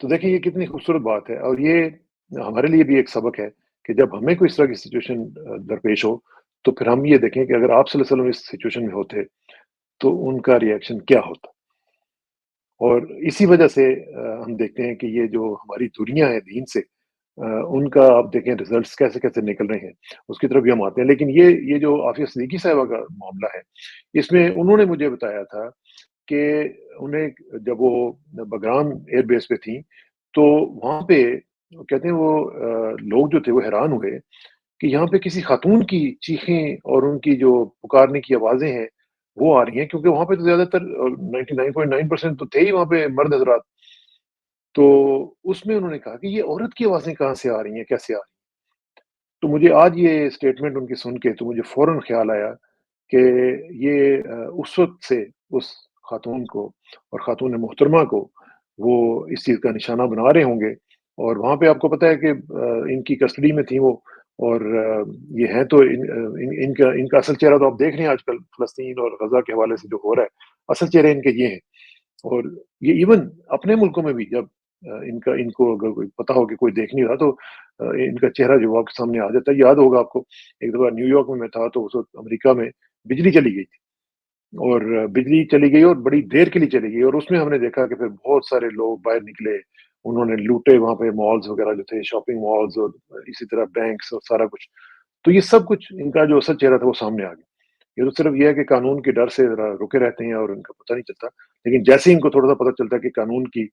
تو دیکھیں یہ کتنی خوبصورت بات ہے، اور یہ ہمارے لیے بھی ایک سبق ہے کہ جب ہمیں کوئی اس طرح کی سچویشن درپیش ہو، تو پھر ہم یہ دیکھیں کہ اگر آپ صلی اللہ علیہ وسلم اس سچویشن میں ہوتے تو ان کا ریئیکشن کیا ہوتا؟ اور اسی وجہ سے ہم دیکھتے ہیں کہ یہ جو ہماری دوریاں ہیں دین سے، ان کا آپ دیکھیں ریزلٹس کیسے کیسے نکل رہے ہیں، اس کی طرف بھی ہم آتے ہیں۔ لیکن یہ جو عافیہ صدیقی صاحبہ کا معاملہ ہے، اس میں انہوں نے مجھے بتایا تھا کہ انہیں جب وہ بگرام ایئر بیس پہ تھیں، تو وہاں پہ کہتے ہیں وہ لوگ جو تھے وہ حیران ہوئے کہ یہاں پہ کسی خاتون کی چیخیں اور ان کی جو پکارنے کی آوازیں ہیں وہ آ رہی ہیں، کیونکہ وہاں پہ تو زیادہ تر 99.9% تو تھے ہی وہاں پہ مرد حضرات۔ تو اس میں انہوں نے کہا کہ یہ عورت کی آوازیں کہاں سے آ رہی ہیں، کیسے آ رہی ہیں؟ تو مجھے آج یہ اسٹیٹمنٹ ان کی سن کے تو مجھے فوراً خیال آیا کہ یہ اس وقت سے اس خاتون کو اور خاتون محترمہ کو وہ اس چیز کا نشانہ بنا رہے ہوں گے، اور وہاں پہ آپ کو پتہ ہے کہ ان کی کسٹڈی میں تھیں وہ، اور یہ ہیں تو ان کا اصل چہرہ تو آپ دیکھ رہے ہیں آج کل فلسطین اور غزہ کے حوالے سے جو ہو رہا ہے، اصل چہرے ان کے یہ ہیں۔ اور یہ ایون اپنے ملکوں میں بھی جب ان کو اگر کوئی پتا ہو کہ کوئی دیکھ نہیں رہا تو ان کا چہرہ جو آپ کے سامنے آ جاتا ہے۔ یاد ہوگا آپ کو، ایک دفعہ نیو یارک میں تھا تو اس وقت امریکہ میں بجلی چلی گئی تھی، اور بجلی چلی گئی اور بڑی دیر کے لیے چلی گئی، اور اس میں ہم نے دیکھا کہ پھر بہت سارے لوگ باہر نکلے، انہوں نے لوٹے وہاں پہ مالز وغیرہ جو تھے، شاپنگ مالز، اور اسی طرح بینکس اور سارا کچھ۔ تو یہ سب کچھ ان کا جو اصل چہرہ تھا وہ سامنے آ گیا۔ یہ تو صرف یہ ہے کہ قانون کے ڈر سے ذرا رکے رہتے ہیں اور ان کا پتہ نہیں چلتا، لیکن جیسے ہی ان کو تھوڑا سا پتہ چلتا ہے کہ قانون کی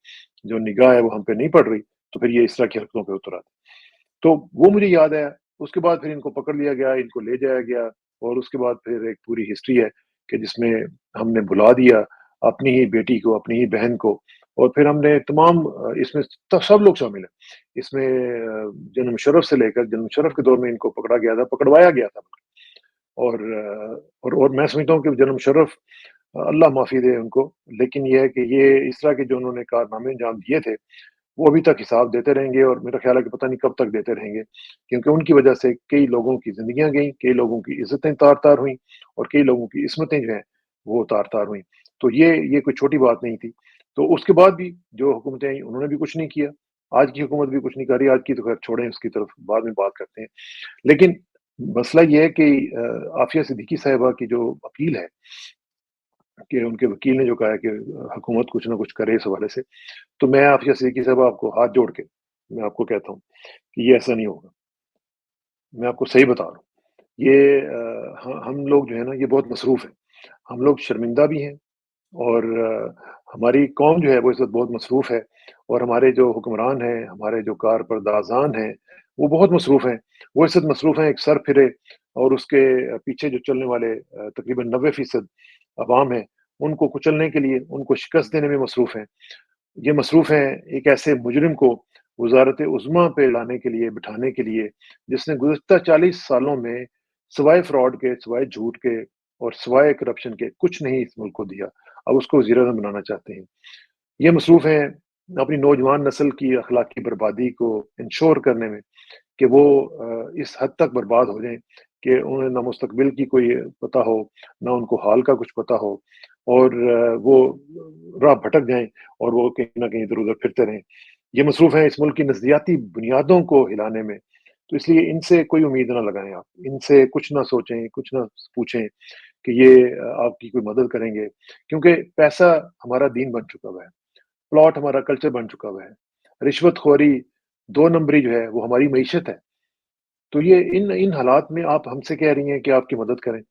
جو نگاہ ہے وہ ہم پہ نہیں پڑ رہی، تو پھر یہ اس طرح کی حرکتوں پہ اتر آتے ہیں۔ تو وہ مجھے یاد ہے، اس کے بعد پھر ان کو پکڑ لیا گیا، ان کو لے جایا گیا، اور اس کے بعد پھر ایک پوری ہسٹری ہے کہ جس میں ہم نے بلا دیا اپنی ہی بیٹی کو، اپنی ہی بہن کو، اور پھر ہم نے تمام اس میں سب لوگ شامل ہیں اس میں، جنرل مشرف سے لے کر جنرل مشرف کے دور میں ان کو پکڑا گیا تھا، پکڑوایا گیا تھا، اور اور میں سمجھتا ہوں کہ جنرل مشرف اللہ معافی دے ان کو، لیکن یہ ہے کہ یہ اس طرح کے جو انہوں نے کارنامے انجام دیے تھے وہ ابھی تک حساب دیتے رہیں گے، اور میرا خیال ہے کہ پتہ نہیں کب تک دیتے رہیں گے، کیونکہ ان کی وجہ سے کئی لوگوں کی زندگیاں گئیں، کئی لوگوں کی عزتیں تار تار ہوئیں، اور کئی لوگوں کی عصمتیں جو ہیں وہ تار تار ہوئیں۔ تو یہ کوئی چھوٹی بات نہیں تھی۔ تو اس کے بعد بھی جو حکومتیں آئیں انہوں نے بھی کچھ نہیں کیا، آج کی حکومت بھی کچھ نہیں کر رہی، آج کی تو خیر چھوڑیں، اس کی طرف بعد میں بات کرتے ہیں۔ لیکن مسئلہ یہ ہے کہ عافیہ صدیقی صاحبہ کی جو اپیل ہے، کہ ان کے وکیل نے جو کہا ہے کہ حکومت کچھ نہ کچھ کرے اس حوالے سے، تو میں عافیہ صدیقی صاحبہ آپ کو ہاتھ جوڑ کے میں آپ کو کہتا ہوں کہ یہ ایسا نہیں ہوگا۔ میں آپ کو صحیح بتا رہا ہوں۔ یہ ہم لوگ جو ہے نا یہ بہت مصروف ہیں، ہم لوگ شرمندہ بھی ہیں، اور ہماری قوم جو ہے وہ اس وقت بہت مصروف ہے، اور ہمارے جو حکمران ہیں، ہمارے جو کارپردازان ہیں، وہ بہت مصروف ہیں۔ وہ اس وقت مصروف ہیں ایک سر پھرے، اور اس کے پیچھے جو چلنے والے تقریباً 90% عوام ہیں، ان کو کچلنے کے لیے، ان کو شکست دینے میں مصروف ہیں۔ یہ مصروف ہیں ایک ایسے مجرم کو وزارت عظمیٰ پہ لانے کے لیے، بٹھانے کے لیے، جس نے گزشتہ 40 سالوں میں سوائے فراڈ کے، سوائے جھوٹ کے اور سوائے کرپشن کے کچھ نہیں اس ملک کو دیا، اب اس کو وزیر اعظم بنانا چاہتے ہیں۔ یہ مصروف ہیں اپنی نوجوان نسل کی اخلاقی بربادی کو انشور کرنے میں، کہ وہ اس حد تک برباد ہو جائیں کہ انہیں نہ مستقبل کی کوئی پتہ ہو، نہ ان کو حال کا کچھ پتہ ہو، اور وہ راہ بھٹک جائیں، اور وہ کہیں نہ کہیں ادھر ادھر پھرتے رہیں۔ یہ مصروف ہیں اس ملک کی نظریاتی بنیادوں کو ہلانے میں، تو اس لیے ان سے کوئی امید نہ لگائیں، آپ ان سے کچھ نہ سوچیں، کچھ نہ پوچھیں کہ یہ آپ کی کوئی مدد کریں گے، کیونکہ پیسہ ہمارا دین بن چکا ہوا ہے، پلاٹ ہمارا کلچر بن چکا ہوا ہے، رشوت خوری، دو نمبری جو ہے وہ ہماری معیشت ہے۔ تو یہ ان حالات میں آپ ہم سے کہہ رہی ہیں کہ آپ کی مدد کریں؟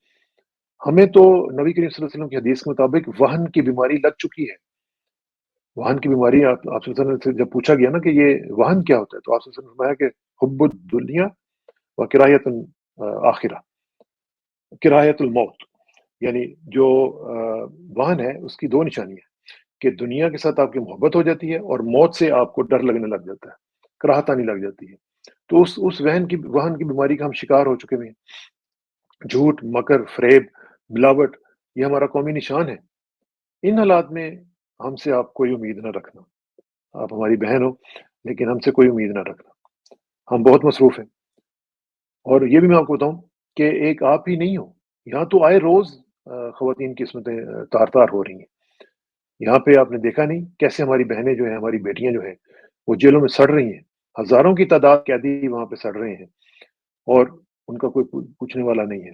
ہمیں تو نبی کریم صلی اللہ علیہ وسلم کی حدیث کے مطابق وہن کی بیماری لگ چکی ہے۔ وہن کی بیماری آپ صلی اللہ علیہ وسلم سے جب پوچھا گیا نا کہ یہ وہن کیا ہوتا ہے، تو آپ صلی اللہ علیہ وسلم نے فرمایا کہ حب الدنیا و کراہیت الآخرہ، کراہیت الموت، یعنی جو وہن ہے اس کی دو نشانی ہے کہ دنیا کے ساتھ آپ کی محبت ہو جاتی ہے، اور موت سے آپ کو ڈر لگنے لگ جاتا ہے، کراہت آنے لگ جاتی ہے۔ تو اس وہن کی بیماری کا ہم شکار ہو چکے ہیں۔ جھوٹ، مکر، فریب، ملاوٹ، یہ ہمارا قومی نشان ہے۔ ان حالات میں ہم سے آپ کوئی امید نہ رکھنا، آپ ہماری بہن ہو لیکن ہم سے کوئی امید نہ رکھنا، ہم بہت مصروف ہیں۔ اور یہ بھی میں آپ کو بتاؤں کہ ایک آپ ہی نہیں ہو، یہاں تو آئے روز خواتین کی قسمتیں تار تار ہو رہی ہیں۔ یہاں پہ آپ نے دیکھا نہیں کیسے ہماری بہنیں جو ہیں، ہماری بیٹیاں جو ہیں وہ جیلوں میں سڑ رہی ہیں، ہزاروں کی تعداد قیدی وہاں پہ سڑ رہے ہیں اور ان کا کوئی پوچھنے والا نہیں ہے۔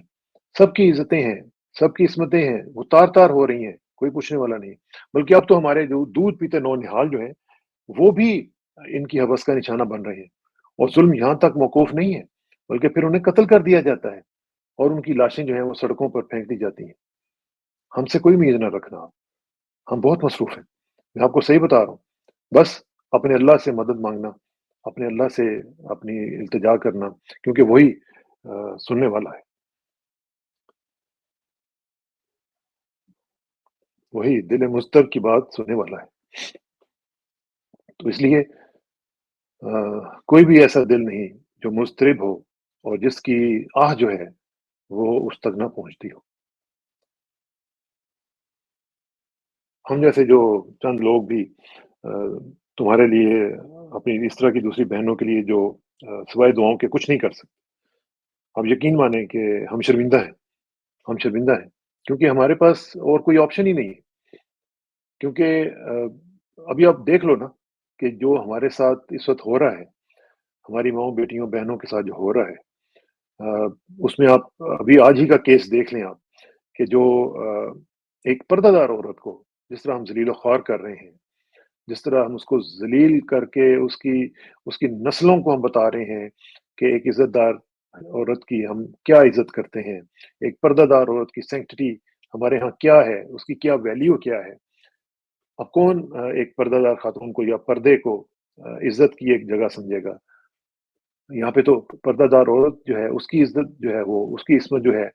سب کی عزتیں ہیں، سب کی عصمتیں ہیں، وہ تار-تار ہو رہی ہیں، کوئی پوچھنے والا نہیں ہے۔ بلکہ اب تو ہمارے جو دودھ پیتے نونہال جو ہیں، وہ بھی ان کی ہوس کا نشانہ بن رہے ہیں اور ظلم یہاں تک موقوف نہیں ہے، بلکہ پھر انہیں قتل کر دیا جاتا ہے اور ان کی لاشیں جو ہیں وہ سڑکوں پر پھینک دی جاتی ہیں۔ ہم سے کوئی امید نہ رکھنا آپ، ہم بہت مصروف ہیں، میں آپ کو صحیح بتا رہا ہوں۔ بس اپنے اللہ سے مدد مانگنا، اپنے اللہ سے اپنی التجا کرنا، کیونکہ وہی سننے والا ہے، وہی دل مضطر کی بات سننے والا ہے۔ تو اس لیے کوئی بھی ایسا دل نہیں جو مضطرب ہو اور جس کی آہ جو ہے وہ اس تک نہ پہنچتی ہو۔ ہم جیسے جو چند لوگ بھی آ، تمہارے لیے اپنی اس طرح کی دوسری بہنوں کے لیے جو سوائے دعاؤں کے کچھ نہیں کر سکتے۔ آپ یقین مانیں کہ ہم شرمندہ ہیں، ہم شرمندہ ہیں، کیونکہ ہمارے پاس اور کوئی آپشن ہی نہیں ہے۔ کیونکہ ابھی آپ دیکھ لو نا کہ جو ہمارے ساتھ اس وقت ہو رہا ہے، ہماری ماؤں بیٹیوں بہنوں کے ساتھ جو ہو رہا ہے، اس میں آپ ابھی آج ہی کا کیس دیکھ لیں آپ کہ جو ایک پردہ دار عورت کو جس طرح ہم ذلیل و خوار کر رہے ہیں، جس طرح ہم اس کو ذلیل کر کے اس کی نسلوں کو ہم بتا رہے ہیں کہ ایک عزت دار عورت کی ہم کیا عزت کرتے ہیں، ایک پردہ دار عورت کی سینکٹٹی ہمارے ہاں کیا ہے، اس کی کیا ویلیو کیا ہے۔ اب کون ایک پردہ دار خاتون کو یا پردے کو عزت کی ایک جگہ سمجھے گا؟ یہاں پہ تو پردہ دار عورت جو ہے اس کی عزت جو ہے وہ اس کی عصمت جو ہے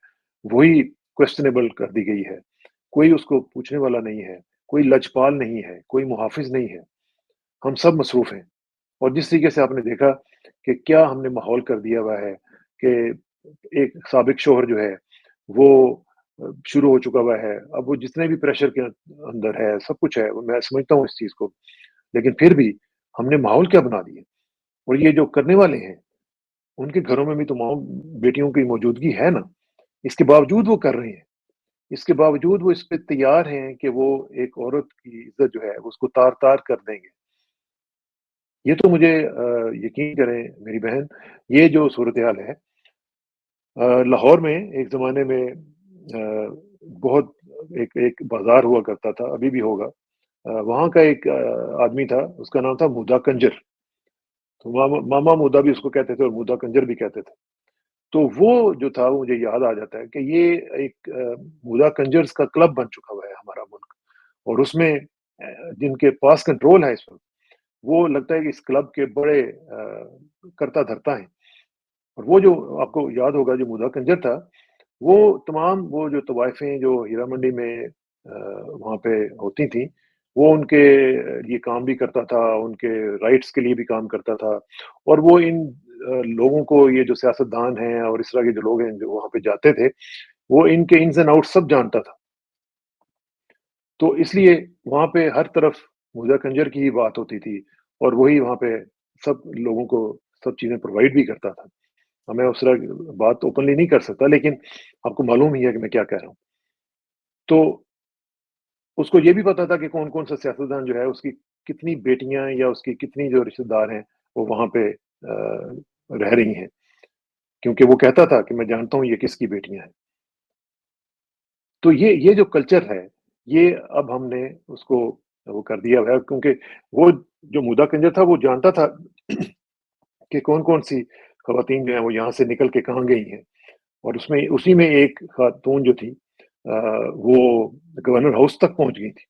وہی کویسچنیبل کر دی گئی ہے، کوئی اس کو پوچھنے والا نہیں ہے، کوئی لجپال نہیں ہے، کوئی محافظ نہیں ہے، ہم سب مصروف ہیں۔ اور جس طریقے سے آپ نے دیکھا کہ کیا ہم نے ماحول کر دیا ہوا ہے کہ ایک سابق شوہر جو ہے وہ شروع ہو چکا ہوا ہے، اب وہ جتنے بھی پریشر کے اندر ہے سب کچھ ہے، میں سمجھتا ہوں اس چیز کو، لیکن پھر بھی ہم نے ماحول کیا بنا دیا اور یہ جو کرنے والے ہیں ان کے گھروں میں بھی تو ماؤں بیٹیوں کی موجودگی ہے نا، اس کے باوجود وہ کر رہے ہیں، اس کے باوجود وہ اس پہ تیار ہیں کہ وہ ایک عورت کی عزت جو ہے اس کو تار تار کر دیں گے۔ یہ تو مجھے یقین کریں میری بہن، یہ جو صورتحال ہے لاہور میں ایک زمانے میں آ، بہت ایک بازار ہوا کرتا تھا، ابھی بھی ہوگا، وہاں کا ایک آدمی تھا، اس کا نام تھا مودا کنجر، تو ماما مودا بھی اس کو کہتے تھے اور مودا کنجر بھی کہتے تھے۔ تو وہ جو تھا وہ مجھے یاد آ جاتا ہے کہ یہ ایک مودا کنجرز کا کلب بن چکا ہوا ہے ہمارا ملک، اور اس میں جن کے پاس کنٹرول ہے اس وقت، وہ لگتا ہے کہ اس کلب کے بڑے کرتا دھرتا ہیں۔ اور وہ جو آپ کو یاد ہوگا جو مودا کنجر تھا، وہ تمام وہ جو طوائفیں جو ہیرا منڈی میں وہاں پہ ہوتی تھیں، وہ ان کے لیے کام بھی کرتا تھا، ان کے رائٹس کے لیے بھی کام کرتا تھا، اور وہ ان لوگوں کو یہ جو سیاستدان ہیں اور اس طرح کے جو لوگ ہیں جو وہاں پہ جاتے تھے، وہ ان کے انز اینڈ آؤٹ سب جانتا تھا۔ تو اس لیے وہاں پہ ہر طرف مودا کنجر کی ہی بات ہوتی تھی اور وہی وہاں پہ سب لوگوں کو سب چیزیں پرووائڈ بھی کرتا تھا۔ اب میں اس طرح کی بات اوپنلی نہیں کر سکتا، لیکن آپ کو معلوم ہی ہے کہ میں کیا کہہ رہا ہوں۔ تو اس کو یہ بھی پتا تھا کہ کون کون سا سیاستدان جو ہے اس کی کتنی بیٹیاں یا اس کی کتنی جو رشتہ دار ہیں وہ وہاں پہ رہ رہی ہیں، کیونکہ وہ کہتا تھا کہ میں جانتا ہوں یہ کس کی بیٹیاں ہیں۔ تو یہ جو کلچر ہے، یہ اب ہم نے اس کو وہ کر دیا ہوا ہے، کیونکہ وہ جو مودا کنجر تھا وہ جانتا تھا کہ کون کون سی خواتین جو ہیں وہ یہاں سے نکل کے کہاں گئی ہیں، اور اس میں اسی میں ایک خاتون جو تھی وہ گورنر ہاؤس تک پہنچ گئی تھی،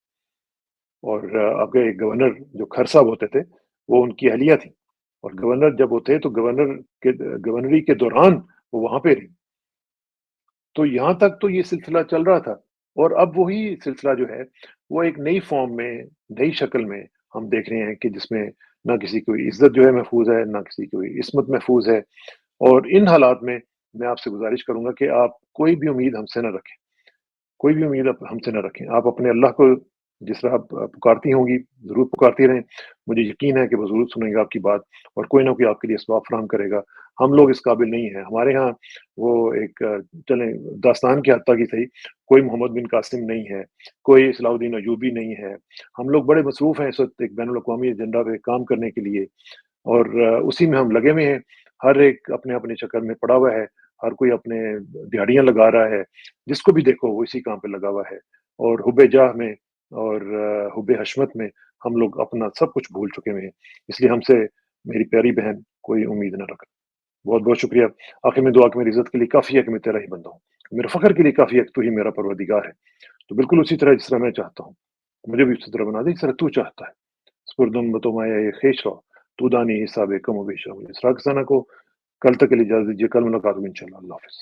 اور آپ کے گورنر جو کھر صاحب ہوتے تھے وہ ان کی اہلیہ تھی، اور گورنر جب وہ تھے تو گورنری کے دوران وہ وہاں پہ رہی۔ تو یہاں تک تو یہ سلسلہ چل رہا تھا، اور اب وہی سلسلہ جو ہے وہ ایک نئی فارم میں، نئی شکل میں ہم دیکھ رہے ہیں کہ جس میں نہ کسی کی عزت جو ہے محفوظ ہے، نہ کسی کی عصمت محفوظ ہے، اور ان حالات میں آپ سے گزارش کروں گا کہ آپ کوئی بھی امید ہم سے نہ رکھیں، کوئی بھی امید آپ ہم سے نہ رکھیں، آپ اپنے اللہ کو جس طرح آپ پکارتی ہوں گی، ضرور پکارتی رہیں، مجھے یقین ہے کہ وہ ضرور سنیں گے آپ کی بات اور کوئی نہ کوئی آپ کے لیے اسباب فراہم کرے گا۔ ہم لوگ اس قابل نہیں ہیں، ہمارے ہاں وہ ایک چلیں داستان کی حد تک ہی صحیح، کوئی محمد بن قاسم نہیں ہے، کوئی صلاح الدین ایوبی نہیں ہے، ہم لوگ بڑے مصروف ہیں اس وقت ایک بین الاقوامی ایجنڈا پہ کام کرنے کے لیے اور اسی میں ہم لگے ہوئے ہیں، ہر ایک اپنے اپنے چکر میں پڑا ہوا ہے، ہر کوئی اپنے دیہڑیاں لگا رہا ہے، جس کو بھی دیکھو وہ اسی کام پہ لگا ہوا ہے اور حب جاہ میں اور حب حشمت میں ہم لوگ اپنا سب کچھ بھول چکے ہوئے ہیں، اس لیے ہم سے میری پیاری بہن کوئی امید نہ رکھ۔ بہت بہت شکریہ۔ آخر میں دعا کہ میری عزت کے لیے کافی ہے کہ میں تیرا ہی بندہ ہوں، میرے فخر کے لیے کافی ہے کہ تو ہی میرا پروردگار ہے، تو بالکل اسی طرح جس طرح میں چاہتا ہوں مجھے بھی اسی طرح بنا دے جس طرح تو چاہتا ہے۔ سپردم بتومایا یہ خیش رہو تو دانی حساب کم و بیش رہو۔ مجھے اسراء کسانہ کو کل تک کے لیے اجازت دیجیے، کل ملاقات ہوگی انشاءاللہ۔ اللہ حافظ۔